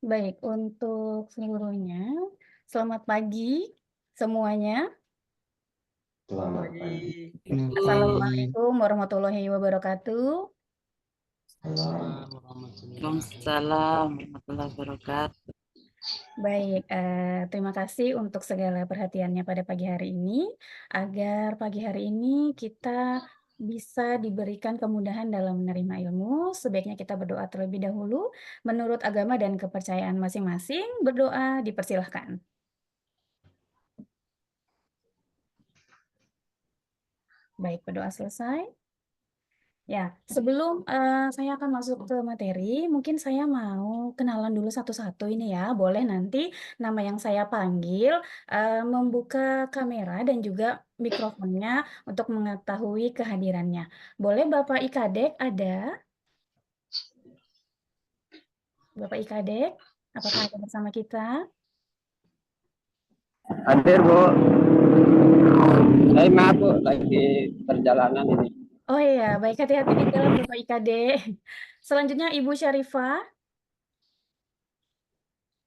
Baik, untuk seluruhnya, selamat pagi semuanya. Selamat pagi. Assalamualaikum warahmatullahi wabarakatuh. Waalaikumsalam warahmatullahi wabarakatuh. Baik, terima kasih untuk segala perhatiannya pada pagi hari ini. Agar pagi hari ini kita bisa diberikan kemudahan dalam menerima ilmu, sebaiknya kita berdoa terlebih dahulu. Menurut agama dan kepercayaan masing-masing, berdoa dipersilahkan. Baik, berdoa selesai. Ya, sebelum saya akan masuk ke materi, mungkin saya mau kenalan dulu satu-satu ini ya. Boleh nanti nama yang saya panggil membuka kamera dan juga mikrofonnya untuk mengetahui kehadirannya. Boleh Bapak Ikadek ada? Bapak Ikadek, apakah ada bersama kita? Hadir Bu. Maaf Bu, lagi perjalanan ini. Oh iya, baik, hati-hati di jalan Bapak Ikadek. Selanjutnya Ibu Syarifah.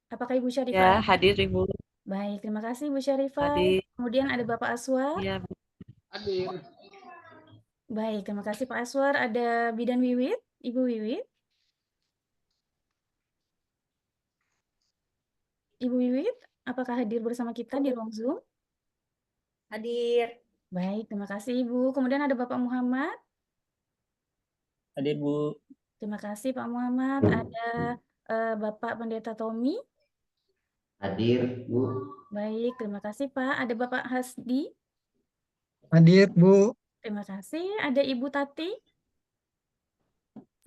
Apakah Ibu Syarifah Ya, ada? hadir Ibu. Baik, terima kasih Ibu Syarifah. Hadir. Kemudian ada Bapak Aswar. Ya, Hadir. Baik, terima kasih Pak Aswar. Ada Bidan Wiwit, Ibu Wiwit. Ibu Wiwit, apakah hadir bersama kita di ruang Zoom? Hadir. Baik, terima kasih Ibu. Kemudian ada Bapak Muhammad. Hadir Bu. Terima kasih Pak Muhammad. Ada Bapak Pendeta Tommy. Hadir, Bu. Baik, terima kasih Pak. Ada Bapak Hasdi. Hadir, Bu. Terima kasih. Ada Ibu Tati.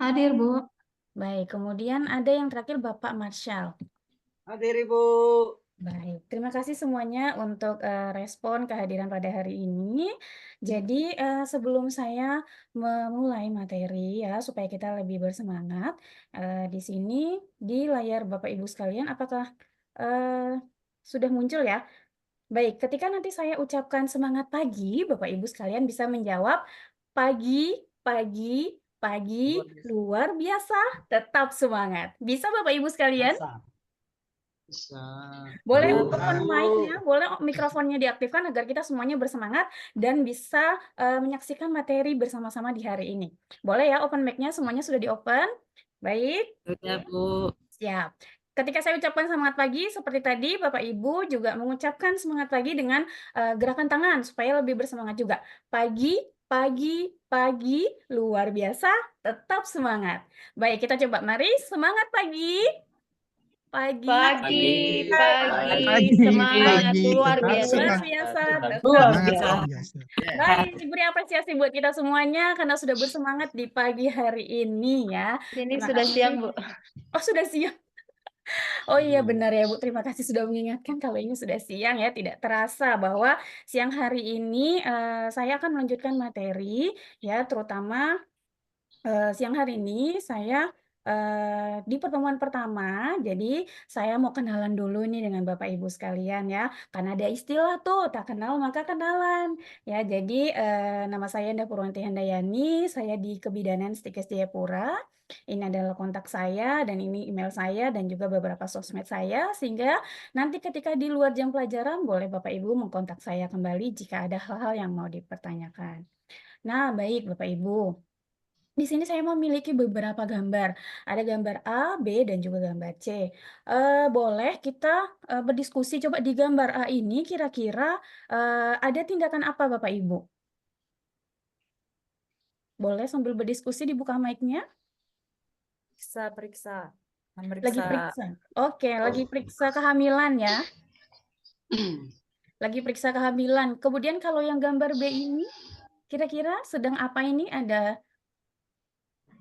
Hadir, Bu. Baik, kemudian ada yang terakhir Bapak Marshall. Hadir Ibu. Baik, terima kasih semuanya untuk respon kehadiran pada hari ini. Jadi sebelum saya memulai materi ya supaya kita lebih bersemangat di sini di layar Bapak Ibu sekalian, apakah sudah muncul ya? Baik, ketika nanti saya ucapkan semangat pagi, Bapak Ibu sekalian bisa menjawab pagi, pagi, pagi, luar biasa, tetap semangat. Bisa Bapak Ibu sekalian? Bisa. Boleh Bu. open mic-nya, boleh mikrofonnya diaktifkan agar kita semuanya bersemangat dan bisa menyaksikan materi bersama-sama di hari ini. Boleh ya open mic-nya semuanya sudah di-open? Baik, sudah Bu. siap. Ketika saya ucapkan semangat pagi seperti tadi, Bapak Ibu juga mengucapkan semangat pagi dengan gerakan tangan supaya lebih bersemangat juga. Pagi, pagi, pagi, luar biasa, tetap semangat. Baik, kita coba. Mari semangat pagi. Pagi, Pagi, semangat pagi, luar tetap biasa. luar semangat. biasa, tetap Semangat semangat. luar biasa. Baik, diberi apresiasi buat kita semuanya karena sudah bersemangat di pagi hari ini ya. Ini Terima sudah kasih. siang, Bu. Oh, sudah siang. Oh iya benar ya Bu, terima kasih sudah mengingatkan kalau ini sudah siang ya. Tidak terasa bahwa siang hari ini saya akan melanjutkan materi ya, terutama siang hari ini saya di pertemuan pertama, jadi saya mau kenalan dulu nih dengan Bapak Ibu sekalian ya, karena ada istilah tuh tak kenal maka kenalan ya. Jadi nama saya Enda Purwanti Handayani, saya di Kebidanan Stikes Jayapura. Ini adalah kontak saya dan ini email saya dan juga beberapa sosmed saya, sehingga nanti ketika di luar jam pelajaran boleh Bapak Ibu mengkontak saya kembali jika ada hal-hal yang mau dipertanyakan. Nah, baik Bapak Ibu. Di sini saya memiliki beberapa gambar. Ada gambar A, B, dan juga gambar C. Boleh kita berdiskusi coba di gambar A ini kira-kira ada tindakan apa Bapak Ibu? Boleh sambil berdiskusi dibuka mic-nya? Periksa. Lagi periksa. Oke, lagi periksa kehamilan ya. Lagi periksa kehamilan. Kemudian kalau yang gambar B ini, kira-kira sedang apa ini? Ada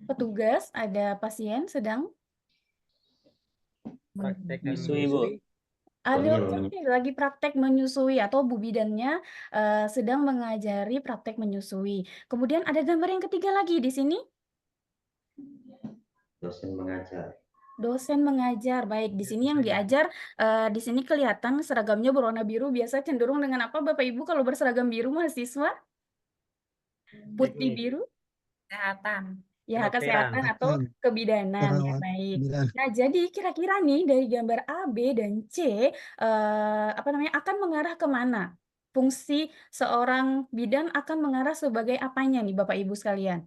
petugas, ada pasien sedang Praktek menyusui Bu. ada lagi praktek menyusui atau Bu Bidannya sedang mengajari praktek menyusui. Kemudian ada gambar yang ketiga lagi di sini. Dosen mengajar. Dosen mengajar. Baik, di sini yang diajar di sini kelihatan seragamnya berwarna biru. Biasa cenderung dengan apa Bapak Ibu kalau berseragam biru mahasiswa? Putih biru? Kesehatan. Ya, Kedokteran. kesehatan atau kebidanan, ya, Perawat, baik. bidan. Nah, jadi kira-kira nih dari gambar A, B, dan C, apa namanya, akan mengarah ke mana? Fungsi seorang bidan akan mengarah sebagai apanya nih Bapak Ibu sekalian?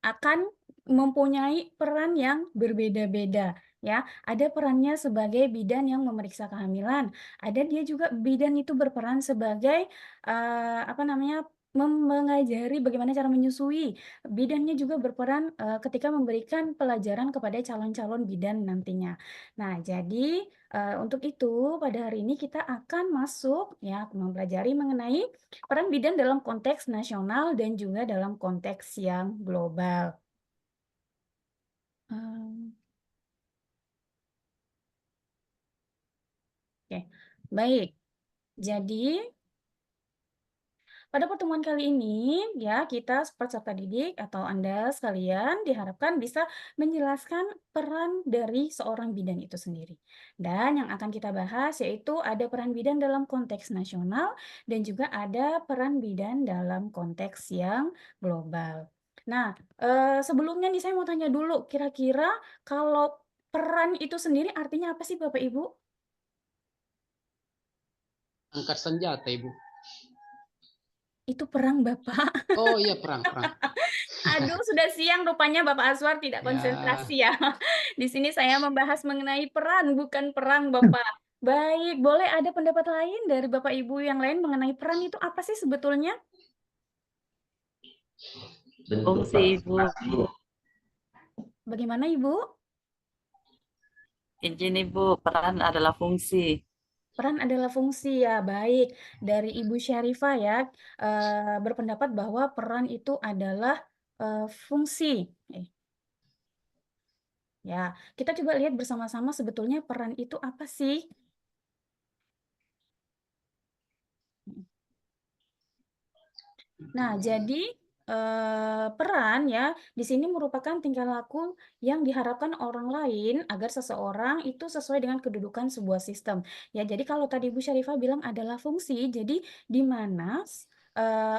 Akan mempunyai peran yang berbeda-beda, ya. Ada perannya sebagai bidan yang memeriksa kehamilan, ada dia juga bidan itu berperan sebagai, apa namanya, mengajari bagaimana cara menyusui. Bidannya juga berperan, ketika memberikan pelajaran kepada calon-calon bidan nantinya. Nah, jadi, untuk itu pada hari ini kita akan masuk, ya, mempelajari mengenai peran bidan dalam konteks nasional dan juga dalam konteks yang global. Mmm, oke, baik. Jadi, pada pertemuan kali ini, ya, kita peserta didik atau Anda sekalian diharapkan bisa menjelaskan peran dari seorang bidan itu sendiri. Dan yang akan kita bahas yaitu ada peran bidan dalam konteks nasional dan juga ada peran bidan dalam konteks yang global. Nah, sebelumnya nih saya mau tanya dulu, kira-kira kalau peran itu sendiri artinya apa sih Bapak Ibu? Angkat senjata, Ibu. Itu perang, Bapak. Oh iya, perang. Aduh, sudah siang rupanya Bapak Aswar tidak Ya, konsentrasi ya. Di sini saya membahas mengenai peran, bukan perang, Bapak. Baik, boleh ada pendapat lain dari Bapak Ibu yang lain mengenai peran itu apa sih sebetulnya? Bentuk Fungsi Ibu. partisipasi, Bu. Bagaimana Ibu? Izin Ibu, peran adalah fungsi. Peran adalah fungsi ya, baik. Dari Ibu Syarifah ya, berpendapat bahwa peran itu adalah fungsi. Ya, kita coba lihat bersama-sama sebetulnya peran itu apa sih? Nah, jadi peran ya di sini merupakan tingkah laku yang diharapkan orang lain agar seseorang itu sesuai dengan kedudukan sebuah sistem. Ya, jadi kalau tadi Bu Syarifah bilang adalah fungsi, jadi di mana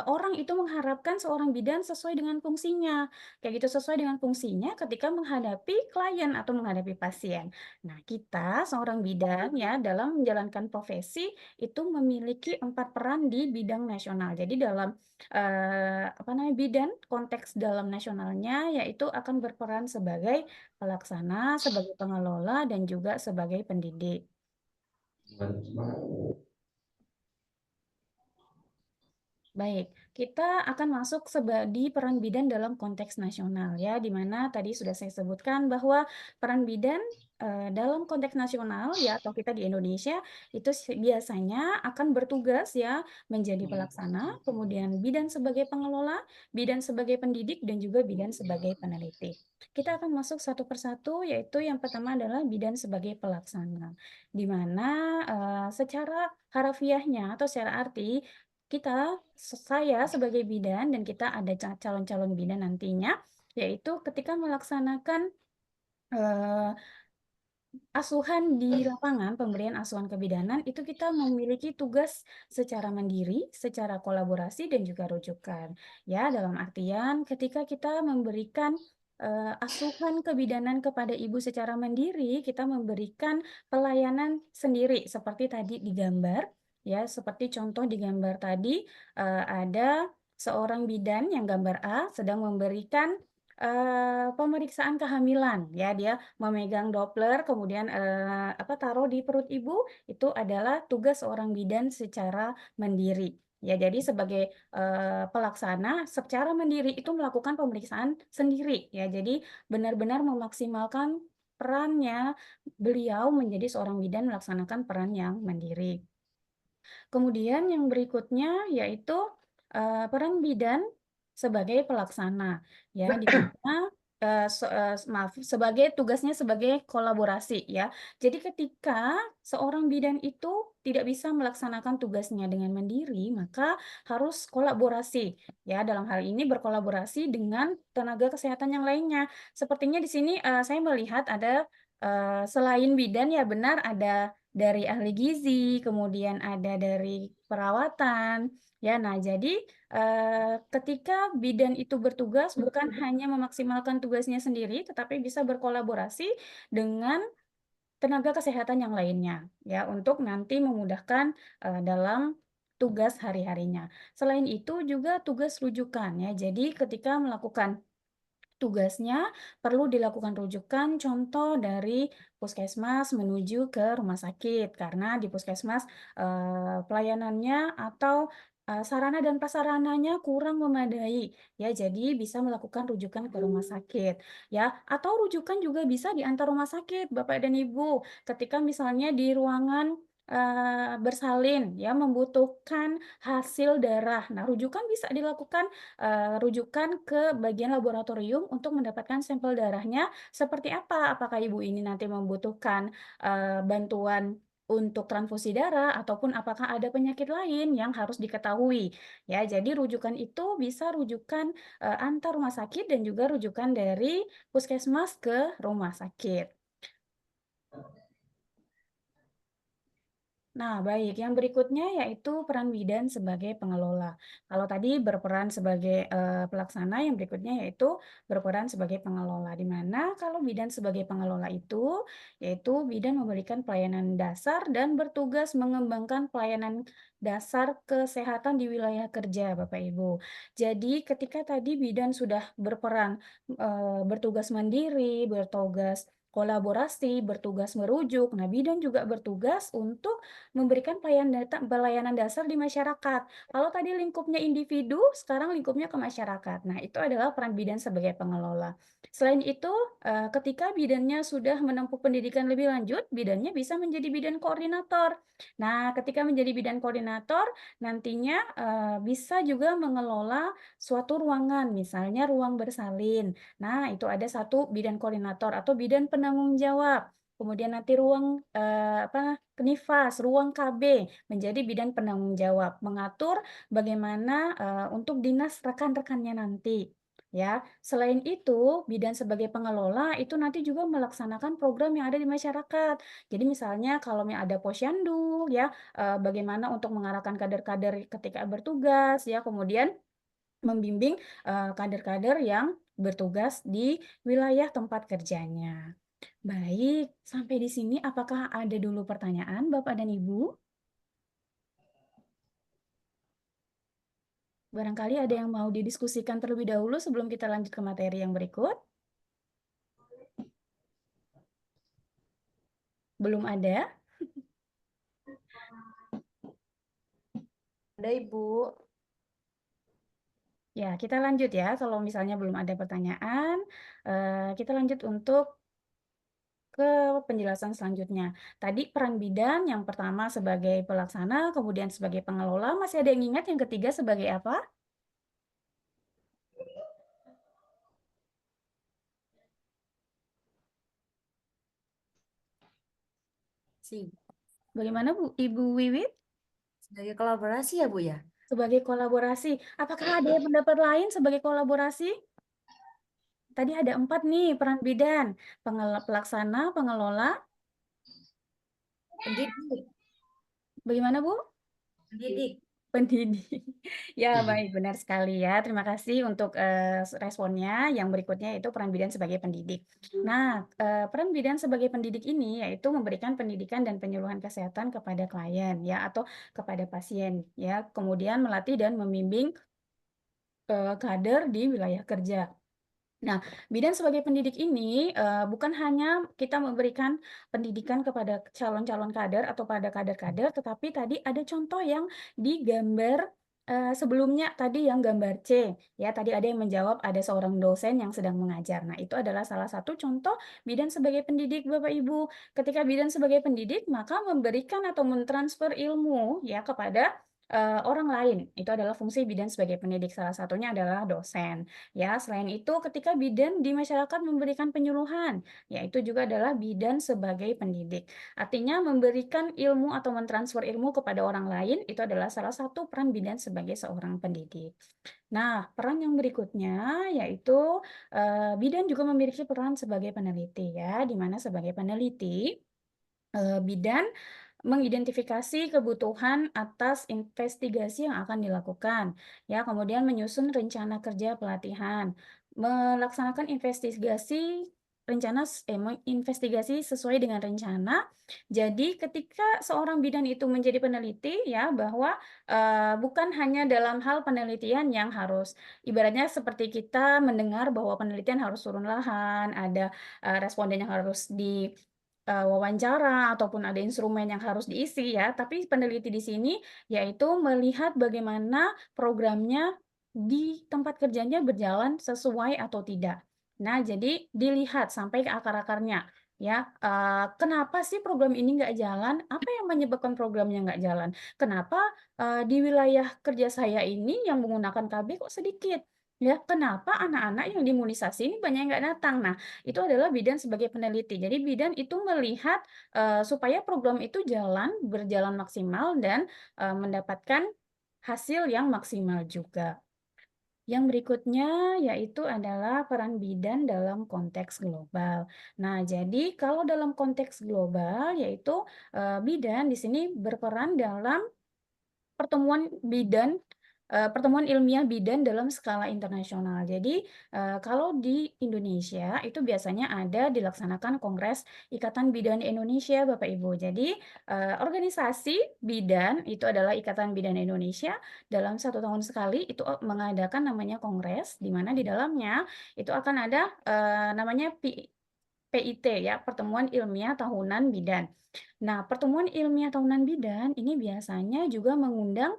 orang itu mengharapkan seorang bidan sesuai dengan fungsinya. Kayak gitu sesuai dengan fungsinya ketika menghadapi klien atau menghadapi pasien. Nah, kita seorang bidan ya dalam menjalankan profesi itu memiliki 4 peran di bidang nasional. Jadi dalam apa namanya, bidan konteks dalam nasionalnya yaitu akan berperan sebagai pelaksana, sebagai pengelola, dan juga sebagai pendidik. Baik, kita akan masuk di peran bidan dalam konteks nasional ya, di mana tadi sudah saya sebutkan bahwa peran bidan dalam konteks nasional ya atau kita di Indonesia itu biasanya akan bertugas ya menjadi pelaksana, kemudian bidan sebagai pengelola, bidan sebagai pendidik dan juga bidan sebagai peneliti. Kita akan masuk satu persatu yaitu yang pertama adalah bidan sebagai pelaksana, di mana secara harafiahnya atau secara arti saya sebagai bidan dan kita ada calon-calon bidan nantinya, yaitu ketika melaksanakan asuhan di lapangan, pemberian asuhan kebidanan, itu kita memiliki tugas secara mandiri, secara kolaborasi, dan juga rujukan. Ya, dalam artian ketika kita memberikan asuhan kebidanan kepada ibu secara mandiri, kita memberikan pelayanan sendiri, seperti tadi di gambar, ya, seperti contoh di gambar tadi, ada seorang bidan yang gambar A sedang memberikan pemeriksaan kehamilan, ya, dia memegang Doppler, kemudian, taruh di perut ibu, itu adalah tugas seorang bidan secara mandiri. Ya, jadi sebagai, pelaksana secara mandiri itu melakukan pemeriksaan sendiri, ya. Jadi benar-benar memaksimalkan perannya beliau menjadi seorang bidan melaksanakan peran yang mandiri. Kemudian yang berikutnya yaitu, peran bidan sebagai pelaksana, ya, di mana, sebagai tugasnya sebagai kolaborasi, ya. Jadi ketika seorang bidan itu tidak bisa melaksanakan tugasnya dengan mandiri, maka harus kolaborasi, ya, dalam hal ini berkolaborasi dengan tenaga kesehatan yang lainnya. Sepertinya di sini, saya melihat ada, selain bidan ya benar ada dari ahli gizi, kemudian ada dari perawatan. Ya, nah jadi ketika bidan itu bertugas bukan hanya memaksimalkan tugasnya sendiri, tetapi bisa berkolaborasi dengan tenaga kesehatan yang lainnya, ya, untuk nanti memudahkan dalam tugas hari-harinya. Selain itu juga tugas rujukan, ya. Jadi ketika melakukan tugasnya perlu dilakukan rujukan contoh dari puskesmas menuju ke rumah sakit karena di puskesmas pelayanannya atau sarana dan prasarananya kurang memadai ya jadi bisa melakukan rujukan ke rumah sakit ya atau rujukan juga bisa di antar rumah sakit Bapak dan Ibu ketika misalnya di ruangan bersalin ya membutuhkan hasil darah. Nah, rujukan bisa dilakukan rujukan ke bagian laboratorium untuk mendapatkan sampel darahnya seperti apa. Apakah ibu ini nanti membutuhkan bantuan untuk transfusi darah ataupun apakah ada penyakit lain yang harus diketahui. Ya, jadi rujukan itu bisa rujukan antar rumah sakit dan juga rujukan dari puskesmas ke rumah sakit. Nah, baik. Yang berikutnya yaitu peran bidan sebagai pengelola. Kalau tadi berperan sebagai pelaksana, yang berikutnya yaitu berperan sebagai pengelola. Di mana kalau bidan sebagai pengelola itu, yaitu bidan memberikan pelayanan dasar dan bertugas mengembangkan pelayanan dasar kesehatan di wilayah kerja, Bapak Ibu. Jadi ketika tadi bidan sudah berperan bertugas mandiri, bertugas kolaborasi, bertugas merujuk. Nah, bidan juga bertugas untuk memberikan pelayanan dasar di masyarakat. Kalau tadi lingkupnya individu, sekarang lingkupnya ke masyarakat. Nah, itu adalah peran bidan sebagai pengelola. Selain itu, ketika bidannya sudah menempuh pendidikan lebih lanjut, bidannya bisa menjadi bidan koordinator. Nah, ketika menjadi bidan koordinator, nantinya bisa juga mengelola suatu ruangan, misalnya ruang bersalin. Nah, itu ada satu bidan koordinator atau bidan penanggung jawab. Kemudian nanti ruang Nifas, ruang KB menjadi bidan penanggung jawab, mengatur bagaimana untuk dinas rekan-rekannya nanti. Ya, selain itu, bidan sebagai pengelola itu nanti juga melaksanakan program yang ada di masyarakat. Jadi misalnya kalau ada posyandu, ya, bagaimana untuk mengarahkan kader-kader ketika bertugas, ya, kemudian membimbing kader-kader yang bertugas di wilayah tempat kerjanya. Baik, sampai di sini apakah ada dulu pertanyaan Bapak dan Ibu? Barangkali ada yang mau didiskusikan terlebih dahulu sebelum kita lanjut ke materi yang berikut? Belum ada? Ada Ibu. Ya, kita lanjut ya. Kalau misalnya belum ada pertanyaan, kita lanjut untuk ke penjelasan selanjutnya. Tadi peran bidan yang pertama sebagai pelaksana, kemudian sebagai pengelola. Masih ada yang ingat yang ketiga sebagai apa? Si, Bagaimana Bu, Ibu Wiwit? sebagai kolaborasi ya Bu ya? Sebagai kolaborasi. Apakah ada pendapat lain sebagai kolaborasi? Tadi ada 4 nih peran bidan. Pelaksana, pengelola. Pendidik. Bagaimana Bu? Pendidik. Pendidik. Ya, baik, benar sekali ya. Terima kasih untuk responnya. Yang berikutnya itu peran bidan sebagai pendidik. Nah, peran bidan sebagai pendidik ini yaitu memberikan pendidikan dan penyuluhan kesehatan kepada klien ya atau kepada pasien ya. Kemudian melatih dan membimbing kader di wilayah kerja. Nah, bidan sebagai pendidik ini bukan hanya kita memberikan pendidikan kepada calon-calon kader atau pada kader-kader, tetapi tadi ada contoh yang digambar sebelumnya tadi yang gambar C. Ya, tadi ada yang menjawab ada seorang dosen yang sedang mengajar. Nah, itu adalah salah satu contoh bidan sebagai pendidik, Bapak Ibu. Ketika bidan sebagai pendidik, maka memberikan atau mentransfer ilmu ya kepada orang lain. Itu adalah fungsi bidan sebagai pendidik. Salah satunya adalah dosen. Ya, selain itu ketika bidan di masyarakat memberikan penyuluhan, yaitu juga adalah bidan sebagai pendidik. Artinya memberikan ilmu atau mentransfer ilmu kepada orang lain itu adalah salah satu peran bidan sebagai seorang pendidik. Nah, peran yang berikutnya yaitu bidan juga memiliki peran sebagai peneliti ya, di mana sebagai peneliti bidan mengidentifikasi kebutuhan atas investigasi yang akan dilakukan, ya, kemudian menyusun rencana kerja pelatihan, melaksanakan menginvestigasi sesuai dengan rencana. Jadi ketika seorang bidan itu menjadi peneliti, ya, bahwa bukan hanya dalam hal penelitian yang harus ibaratnya seperti kita mendengar bahwa penelitian harus turun lahan, ada responden yang harus wawancara ataupun ada instrumen yang harus diisi, ya, tapi peneliti di sini yaitu melihat bagaimana programnya di tempat kerjanya berjalan sesuai atau tidak. Nah, jadi dilihat sampai ke akar-akarnya, ya, kenapa sih program ini nggak jalan? Apa yang menyebabkan programnya nggak jalan? Kenapa di wilayah kerja saya ini yang menggunakan KB kok sedikit? Ya, kenapa anak-anak yang diimunisasi ini banyak yang nggak datang? Nah, itu adalah bidan sebagai peneliti. Jadi bidan itu melihat supaya program itu berjalan maksimal dan mendapatkan hasil yang maksimal juga. Yang berikutnya yaitu adalah peran bidan dalam konteks global. Nah, jadi kalau dalam konteks global yaitu bidan di sini berperan dalam pertemuan ilmiah bidan dalam skala internasional. Jadi, kalau di Indonesia itu biasanya dilaksanakan Kongres Ikatan Bidan Indonesia, Bapak Ibu. Jadi, organisasi bidan itu adalah Ikatan Bidan Indonesia dalam 1 tahun sekali itu mengadakan namanya kongres, di mana di dalamnya itu akan ada namanya PIT ya, Pertemuan Ilmiah Tahunan Bidan. Nah, pertemuan ilmiah tahunan bidan ini biasanya juga mengundang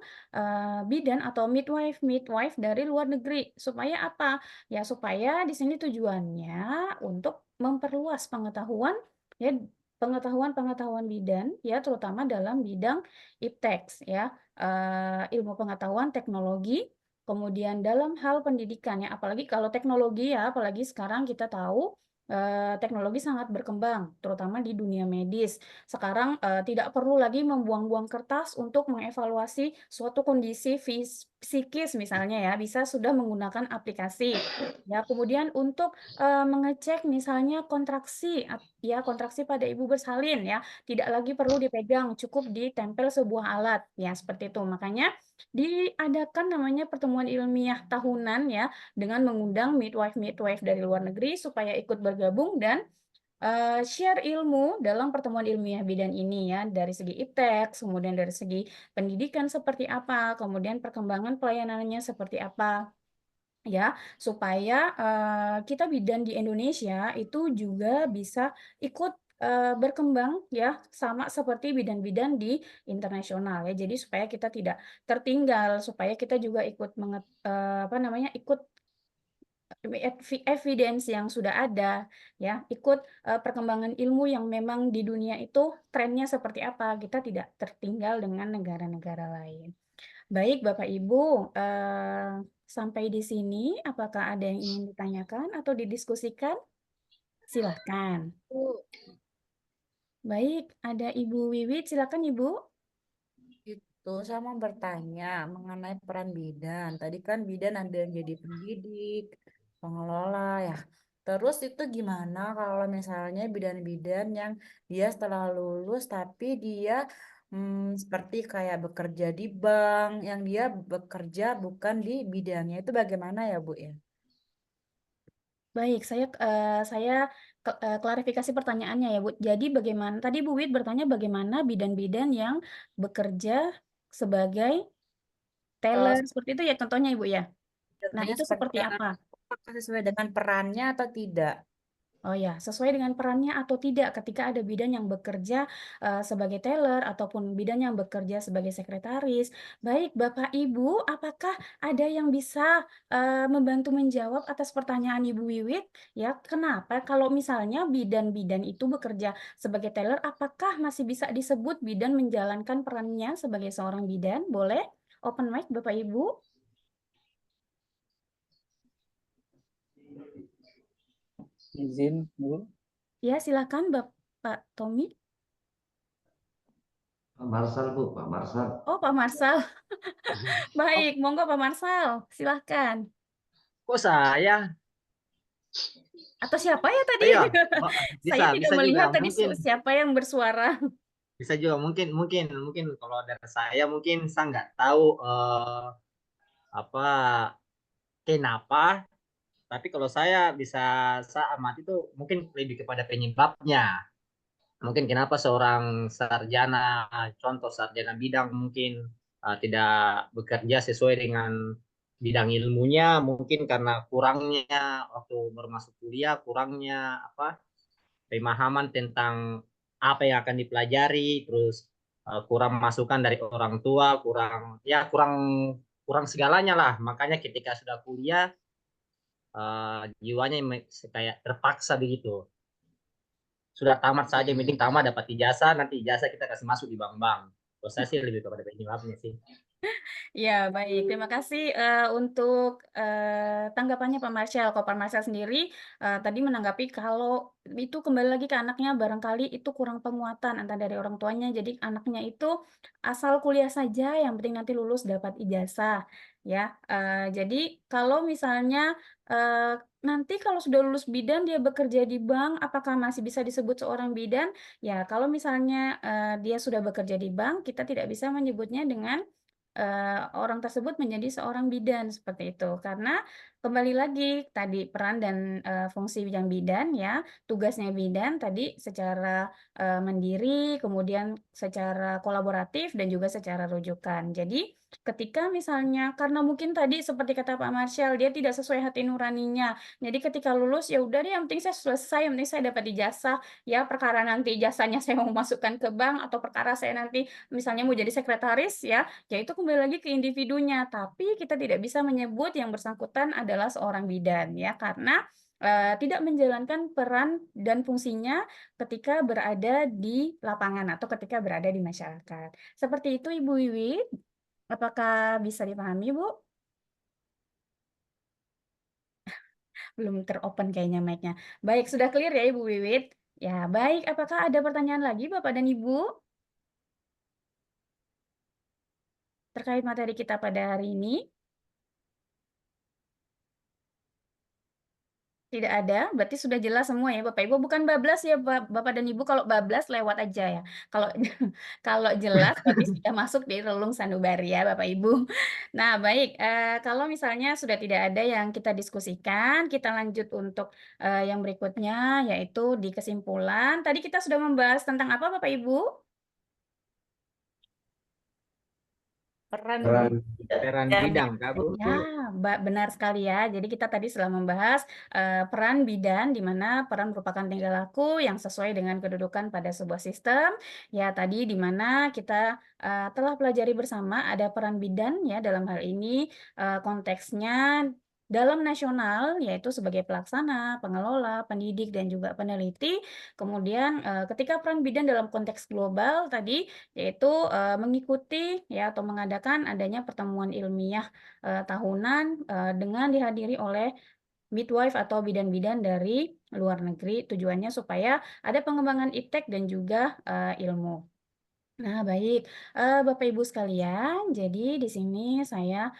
bidan atau midwife dari luar negeri. Supaya apa? Ya, supaya di sini tujuannya untuk memperluas pengetahuan ya, pengetahuan bidan ya, terutama dalam bidang IPTEX ya, ilmu pengetahuan teknologi. Kemudian dalam hal pendidikan ya, apalagi kalau teknologi ya, apalagi sekarang kita tahu teknologi sangat berkembang, terutama di dunia medis. Sekarang tidak perlu lagi membuang-buang kertas untuk mengevaluasi suatu kondisi psikis misalnya ya, bisa sudah menggunakan aplikasi. Ya, kemudian untuk mengecek misalnya kontraksi pada ibu bersalin ya, tidak lagi perlu dipegang, cukup ditempel sebuah alat ya, seperti itu. Makanya diadakan namanya pertemuan ilmiah tahunan ya, dengan mengundang midwife dari luar negeri supaya ikut bergabung dan share ilmu dalam pertemuan ilmiah bidan ini ya, dari segi IPTEX, kemudian dari segi pendidikan seperti apa, kemudian perkembangan pelayanannya seperti apa. Ya, supaya kita bidan di Indonesia itu juga bisa ikut berkembang ya, sama seperti bidan-bidan di internasional ya. Jadi supaya kita tidak tertinggal, supaya kita juga ikut ikut evidence yang sudah ada ya, ikut perkembangan ilmu yang memang di dunia itu trennya seperti apa, kita tidak tertinggal dengan negara-negara lain. Baik Bapak Ibu, sampai di sini apakah ada yang ingin ditanyakan atau didiskusikan? Silahkan. Baik, ada Ibu Wiwit, silakan Ibu. Itu saya mau bertanya mengenai peran bidan. Tadi kan bidan ada yang jadi pendidik, pengelola ya. Terus itu gimana kalau misalnya bidan-bidan yang dia setelah lulus tapi dia seperti kayak bekerja di bank, yang dia bekerja bukan di bidangnya, itu bagaimana ya Bu ya? Baik, saya klarifikasi pertanyaannya ya Bu. Jadi bagaimana, tadi Bu Wit bertanya bagaimana bidan-bidan yang bekerja sebagai teller, seperti itu ya contohnya Ibu ya? Nah, Contohnya itu seperti apa? apakah sesuai dengan perannya atau tidak? Oh ya, sesuai dengan perannya atau tidak ketika ada bidan yang bekerja sebagai teller ataupun bidan yang bekerja sebagai sekretaris. Baik, Bapak Ibu, apakah ada yang bisa membantu menjawab atas pertanyaan Ibu Wiwit? Ya, kenapa kalau misalnya bidan-bidan itu bekerja sebagai teller, apakah masih bisa disebut bidan menjalankan perannya sebagai seorang bidan? Boleh? Open mic, Bapak Ibu. Izin, Bu. Ya, silakan Bapak Tommy. Pak Marsal, Bu, Pak Marsal. Oh, Pak Marsal. Baik, monggo Pak Marsal, silahkan. Kok saya? Atau siapa ya tadi? Iya, oh, Saya tidak bisa juga melihat tadi mungkin. siapa yang bersuara. bisa juga mungkin mungkin mungkin kalau dari saya mungkin saya nggak tahu apa kenapa, tapi kalau saya amati itu mungkin lebih kepada penyebabnya. Mungkin kenapa seorang sarjana, contoh sarjana bidang mungkin tidak bekerja sesuai dengan bidang ilmunya, mungkin karena kurangnya waktu bermasuk kuliah, kurangnya apa pemahaman tentang apa yang akan dipelajari, terus kurang masukan dari orang tua, kurang ya kurang kurang segalanya lah. Makanya ketika sudah kuliah, jiwanya kayak terpaksa begitu. Sudah tamat saja, yang penting tamat dapat ijazah, nanti ijazah kita kasih masuk di bank-bank. Kalau saya sih lebih kepada penyebabnya sih. Ya, baik. Terima kasih untuk tanggapannya Pak Marshall. Kalau Pak Marshall sendiri tadi menanggapi kalau itu kembali lagi ke anaknya, barangkali itu kurang penguatan entah dari orang tuanya. Jadi anaknya itu asal kuliah saja, yang penting nanti lulus dapat ijazah. Ya, jadi kalau misalnya nanti kalau sudah lulus bidan dia bekerja di bank, apakah masih bisa disebut seorang bidan? Ya, kalau misalnya dia sudah bekerja di bank, kita tidak bisa menyebutnya dengan orang tersebut menjadi seorang bidan seperti itu. Karena kembali lagi tadi peran dan fungsi yang bidan ya, tugasnya bidan tadi secara mandiri, kemudian secara kolaboratif dan juga secara rujukan. Jadi ketika misalnya karena mungkin tadi seperti kata Pak Marshall dia tidak sesuai hati nuraninya. Jadi ketika lulus ya udah deh yang penting saya selesai, yang penting saya dapat ijazah. Ya perkara nanti ijazahnya saya mau masukkan ke bank atau perkara saya nanti misalnya mau jadi sekretaris ya itu kembali lagi ke individunya, tapi kita tidak bisa menyebut yang bersangkutan adalah seorang bidan ya, karena tidak menjalankan peran dan fungsinya ketika berada di lapangan atau ketika berada di masyarakat. Seperti itu Ibu Wiwi, apakah bisa dipahami Bu? Belum teropen kayaknya mic-nya. Baik, sudah clear ya Ibu Wiwit? Ya, baik. Apakah ada pertanyaan lagi Bapak dan Ibu terkait materi kita pada hari ini? Tidak ada, berarti sudah jelas semua ya Bapak Ibu, bukan bablas ya Bapak dan Ibu, kalau bablas lewat aja ya. Kalau kalau jelas berarti sudah masuk di relung sanubari ya Bapak Ibu. Nah baik, kalau misalnya sudah tidak ada yang kita diskusikan, kita lanjut untuk yang berikutnya yaitu di kesimpulan. Tadi kita sudah membahas tentang apa Bapak Ibu? Peran Peran Peran Yang bidang, Kak, Bu. Ya, benar sekali ya. Jadi kita tadi setelah membahas peran bidan, di mana peran merupakan tingkah laku yang sesuai dengan kedudukan pada sebuah sistem. Ya, tadi di mana kita telah pelajari bersama ada peran bidan ya dalam hal ini konteksnya dalam nasional, yaitu sebagai pelaksana, pengelola, pendidik, dan juga peneliti. Kemudian ketika peran bidan dalam konteks global tadi, yaitu mengikuti ya atau mengadakan adanya pertemuan ilmiah tahunan dengan dihadiri oleh midwife atau bidan-bidan dari luar negeri. Tujuannya supaya ada pengembangan iptek dan juga ilmu. Nah, baik, Bapak Ibu sekalian, jadi di sini saya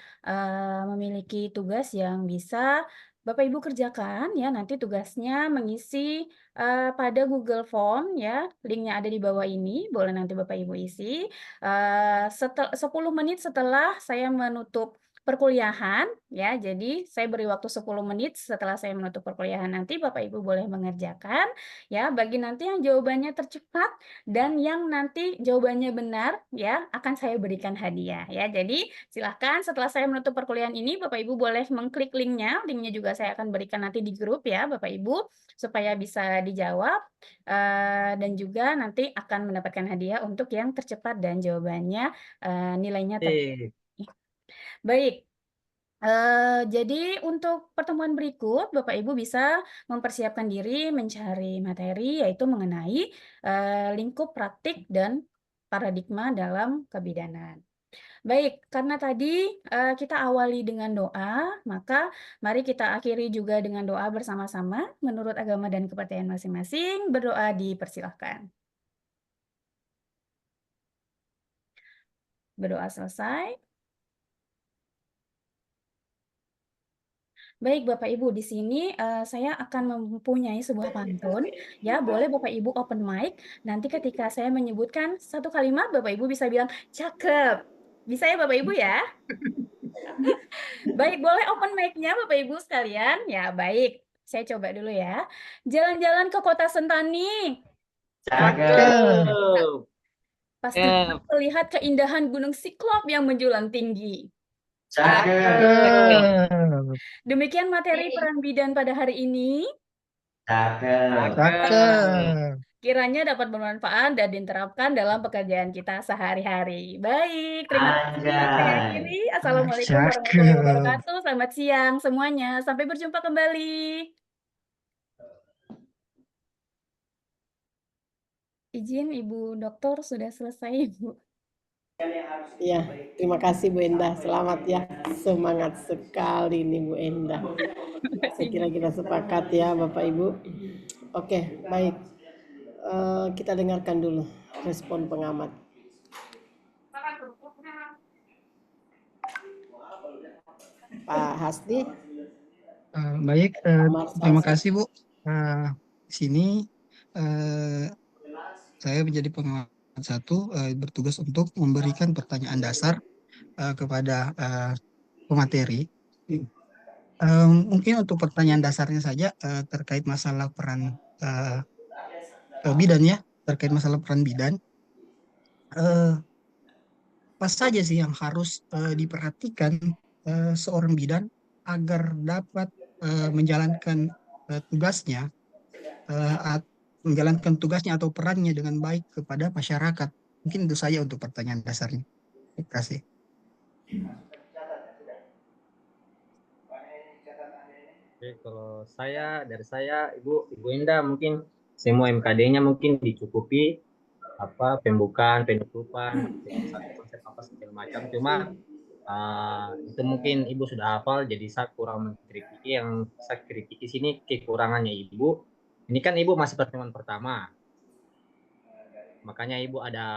memiliki tugas yang bisa Bapak Ibu kerjakan ya. Nanti tugasnya mengisi pada Google Form ya, linknya ada di bawah ini, boleh nanti Bapak Ibu isi. 10 menit setelah saya menutup perkuliahan ya, jadi saya beri waktu 10 menit setelah saya menutup perkuliahan nanti Bapak Ibu boleh mengerjakan ya. Bagi nanti yang jawabannya tercepat dan yang nanti jawabannya benar ya akan saya berikan hadiah ya. Jadi silahkan setelah saya menutup perkuliahan ini Bapak Ibu boleh mengklik linknya. Linknya juga saya akan berikan nanti di grup ya Bapak Ibu supaya bisa dijawab dan juga nanti akan mendapatkan hadiah untuk yang tercepat dan jawabannya nilainya tertinggi. Eh, Baik. Jadi untuk pertemuan berikut, Bapak Ibu bisa mempersiapkan diri mencari materi yaitu mengenai lingkup praktik dan paradigma dalam kebidanan. Baik, karena tadi kita awali dengan doa, maka mari kita akhiri juga dengan doa bersama-sama menurut agama dan kepercayaan masing-masing. Berdoa dipersilahkan. Berdoa selesai. Baik Bapak Ibu, di sini saya akan mempunyai sebuah pantun, ya boleh Bapak Ibu open mic, nanti ketika saya menyebutkan satu kalimat, Bapak Ibu bisa bilang, cakep. Bisa ya Bapak Ibu ya? Baik, boleh open mic-nya Bapak Ibu sekalian? Ya baik, saya coba dulu ya. Jalan-jalan ke kota Sentani, Cakep. Cakep. pasti Cakep. melihat keindahan Gunung Siklop yang menjulang tinggi. Cakep. Cakep. Demikian materi peran bidan pada hari ini. Cakep. Cakep. Kiranya dapat bermanfaat dan diterapkan dalam pekerjaan kita sehari-hari. Baik, terima kasih. Saya Anjay. akhiri. Assalamualaikum warahmatullahi Cakep. wabarakatuh. Selamat siang semuanya. Sampai berjumpa kembali. Izin Ibu Dokter sudah selesai, Ibu. Ya, terima kasih Bu Endah. Selamat ya. Semangat sekali nih Bu Endah. Saya kira kita sepakat ya Bapak Ibu. Oke, baik. Kita dengarkan dulu respon pengamat. Pak Hasdi, Baik, Pak Marsal. terima kasih Bu. Di sini saya menjadi pengamat satu, bertugas untuk memberikan pertanyaan dasar kepada pemateri. Mungkin untuk pertanyaan dasarnya saja terkait masalah peran bidan ya, terkait masalah peran bidan. Apa saja sih yang harus diperhatikan seorang bidan agar dapat menjalankan tugasnya, menjalankan tugasnya atau perannya dengan baik kepada masyarakat. Mungkin itu saja untuk pertanyaan dasarnya. Terima kasih. Oke, kalau dari saya, Ibu Indah mungkin semua MKD-nya mungkin dicukupi pembukaan, penutupan, satu konsep apa segala macam. Cuma itu mungkin Ibu sudah hafal, jadi saya kurang mengkritiki. Yang saya kritiki sini kekurangannya Ibu. Ini kan Ibu masih pertemuan pertama, makanya Ibu ada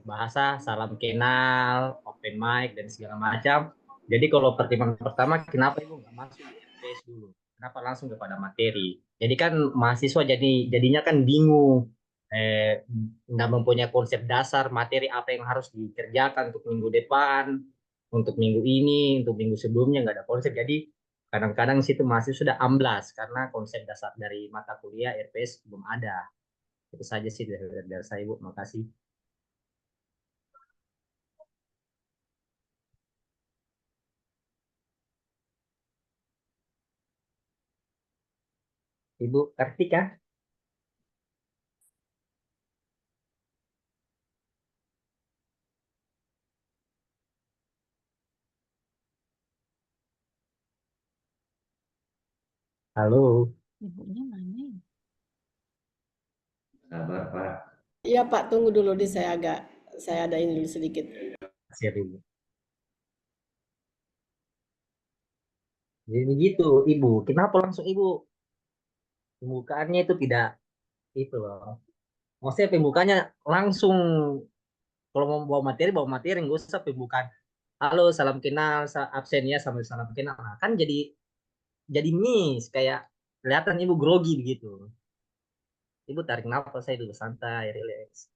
bahasa salam kenal, open mic dan segala macam. Jadi kalau pertemuan pertama, kenapa Ibu nggak masuk di RPS dulu? Kenapa langsung kepada materi? Jadi kan mahasiswa jadinya kan bingung, nggak mempunyai konsep dasar materi apa yang harus dikerjakan untuk minggu depan, untuk minggu ini, untuk minggu sebelumnya nggak ada konsep. Jadi kadang-kadang situ mahasiswa sudah amblas karena konsep dasar dari mata kuliah RPS belum ada. Itu saja sih dari saya, Bu. Makasih. Ibu Kartika. Halo. Ibunya mana ya? Sabar, Pak. Iya Pak, tunggu dulu di saya ada ini dulu sedikit. Siap, Ibu. Jadi begitu, Ibu. Kenapa langsung Ibu pembukaannya itu tidak itu loh. Maksudnya pembukaannya langsung kalau mau bawa materi nggak usah pembukaan. Halo, salam kenal, absen ya, sambil salam kenal. Nah, kan jadi miss kayak kelihatan Ibu grogi begitu. Ibu tarik nafas saya dulu santai, relax.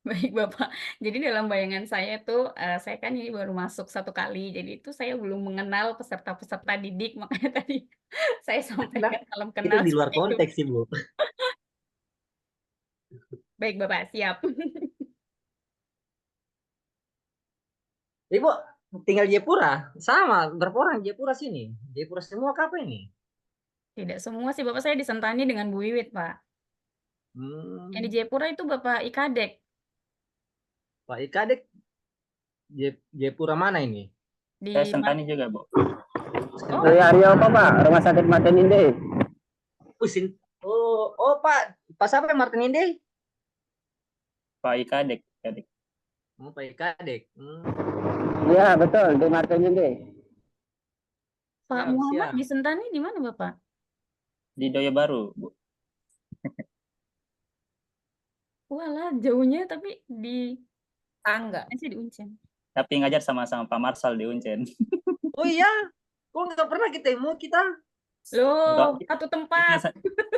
Baik Bapak, jadi dalam bayangan saya tuh, saya kan ini baru masuk satu kali, jadi itu saya belum mengenal peserta-peserta didik, makanya tadi saya sampaikan salam Itu kenal di luar seperti itu. konteks, Ibu. Baik Bapak, siap. Ibu tinggal Jayapura, sama berapa orang Jayapura sini? Jayapura semua apa ini? Tidak semua sih Bapak, saya disentani dengan Bu Wiwit Pak. Yang di Jayapura itu Bapak Ikadek. Pak Ikadek Jayapura mana ini? Di Saya Sentani juga, Bu. Oh, Dari Aryo apa Pak? Rumah sakit Martin Inde. Pak siapa yang Martin Inde? Pak Ikadek. Pak Ikadek. Iya betul di Martin Inde. Pak Siap, Muhammad siap. di Sentani di mana Bapak? Di Doyo Baru, Bu. Walah, jauhnya tapi di Tangga. sih di Uncen. Tapi ngajar sama-sama Pak Marsal di Uncen. Oh iya, kok nggak pernah ketemu kita? Loh, Enggak, satu kita, tempat.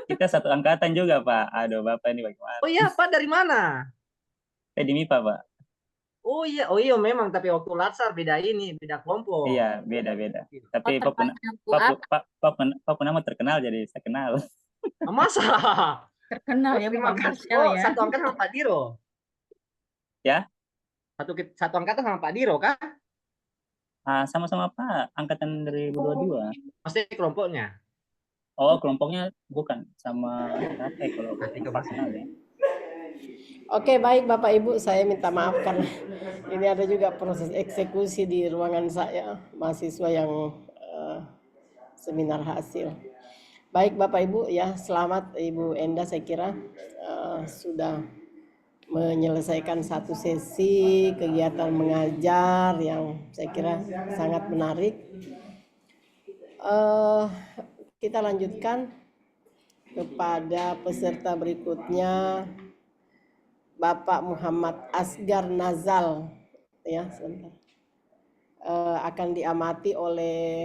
kita satu angkatan juga, Pak. Aduh, Bapak ini bagaimana? Oh iya, Pak dari mana? Saya di MIPA, Pak. Oh iya memang, tapi waktu latsar beda ini, beda kelompok. Iya, beda-beda. Tapi Oh, tempatnya Bu apa? Pak Punama terkenal, jadi saya kenal. Masa? Terkenal Oh, ya terima Bapak kasih. Marcel Oh, ya. satu angkatan sama Pak Diro. Ya, Satu angkatan sama Pak Diro kan? sama-sama Pak, angkatan 2022. Pasti kelompoknya. Oh, kelompoknya bukan sama Rate kalau Nanti ke Pak Pak. kenal ya. Oke, baik Bapak Ibu, saya minta maaf karena ini ada juga proses eksekusi di ruangan saya, mahasiswa yang seminar hasil. Baik Bapak Ibu ya, selamat Ibu Enda, saya kira sudah menyelesaikan satu sesi kegiatan mengajar yang saya kira sangat menarik. Kita lanjutkan kepada peserta berikutnya, Bapak Muhammad Asgar Nazal, ya sebentar. Akan diamati oleh